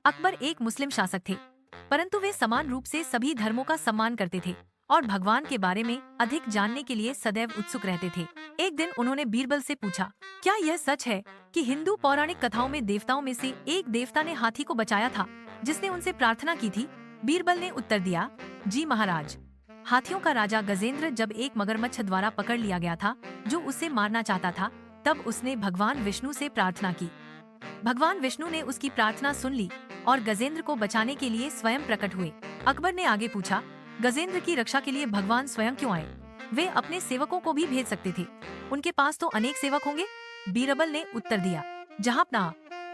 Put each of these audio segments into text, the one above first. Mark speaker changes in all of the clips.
Speaker 1: अकबर एक मुस्लिम शासक थे, परंतु वे समान रूप से सभी धर्मों का सम्मान करते थे और भगवान के बारे में अधिक जानने के लिए सदैव उत्सुक रहते थे। एक दिन उन्होंने बीरबल से पूछा, क्या यह सच है कि हिंदू पौराणिक कथाओं में देवताओं में से एक देवता ने हाथी को बचाया था, जिसने उनसे प्रार्थना की थी? बीरबल ने उत्तर दिया, जी महाराज। हाथियों का राजा गजेंद्र जब एक मगरमच्छ द्वारा पकड़ लिया गया था जो उसे मारना चाहता था, तब उसने भगवान विष्णु से प्रार्थना की। भगवान विष्णु ने उसकी प्रार्थना सुन ली और गजेंद्र को बचाने के लिए स्वयं प्रकट हुए। अकबर ने आगे पूछा, गजेंद्र की रक्षा के लिए भगवान स्वयं क्यों आए? वे अपने सेवकों को भी भेज सकते थे, उनके पास तो अनेक सेवक होंगे। बीरबल ने उत्तर दिया, जहांपनाह,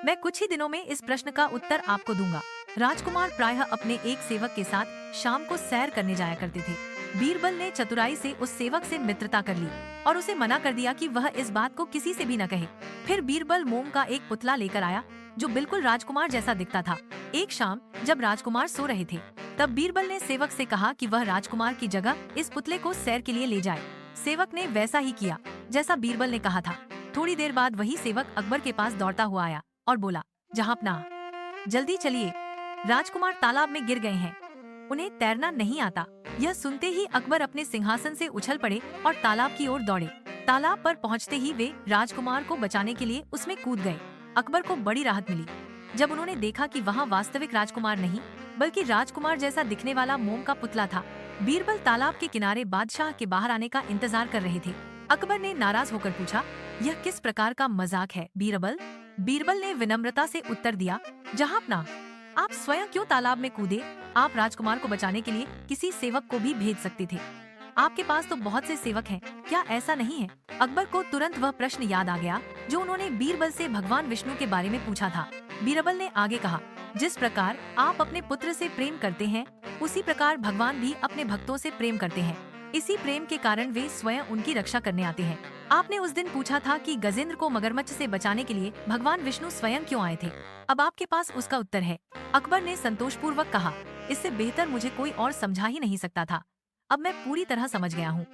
Speaker 1: मैं कुछ ही दिनों में इस प्रश्न का उत्तर आपको दूंगा। राजकुमार प्रायः अपने एक सेवक के साथ शाम को सैर करने जाया करते थे। बीरबल ने चतुराई से उस सेवक से मित्रता कर ली और उसे मना कर दिया कि वह इस बात को किसी से भी न कहे। फिर बीरबल मोम का एक पुतला लेकर आया जो बिल्कुल राजकुमार जैसा दिखता था। एक शाम जब राजकुमार सो रहे थे, तब बीरबल ने सेवक से कहा कि वह राजकुमार की जगह इस पुतले को सैर के लिए ले जाए। सेवक ने वैसा ही किया जैसा बीरबल ने कहा था। थोड़ी देर बाद वही सेवक अकबर के पास दौड़ता हुआ आया और बोला, जहांपनाह, जल्दी चलिए, राजकुमार तालाब में गिर गए हैं, उन्हें तैरना नहीं आता। यह सुनते ही अकबर अपने सिंहासन से उछल पड़े और तालाब की ओर दौड़े। तालाब पर पहुंचते ही वे राजकुमार को बचाने के लिए उसमें कूद गए। अकबर को बड़ी राहत मिली जब उन्होंने देखा कि वहां वास्तविक राजकुमार नहीं, बल्कि राजकुमार जैसा दिखने वाला मोम का पुतला था। बीरबल तालाब के किनारे बादशाह के बाहर आने का इंतजार कर रहे थे। अकबर ने नाराज होकर पूछा, यह किस प्रकार का मजाक है बीरबल? बीरबल ने विनम्रता से उत्तर दिया, जहांपनाह, आप स्वयं क्यों तालाब में कूदे? आप राजकुमार को बचाने के लिए किसी सेवक को भी भेज सकते थे। आपके पास तो बहुत से सेवक हैं, क्या ऐसा नहीं है? अकबर को तुरंत वह प्रश्न याद आ गया जो उन्होंने बीरबल से भगवान विष्णु के बारे में पूछा था। बीरबल ने आगे कहा, जिस प्रकार आप अपने पुत्र से प्रेम करते हैं, उसी प्रकार भगवान भी अपने भक्तों से प्रेम करते हैं। इसी प्रेम के कारण वे स्वयं उनकी रक्षा करने आते हैं। आपने उस दिन पूछा था कि गजेंद्र को मगरमच्छ से बचाने के लिए भगवान विष्णु स्वयं क्यों आए थे। अब आपके पास उसका उत्तर है। अकबर ने संतोषपूर्वक कहा, इससे बेहतर मुझे कोई और समझा ही नहीं सकता था। अब मैं पूरी तरह समझ गया हूँ।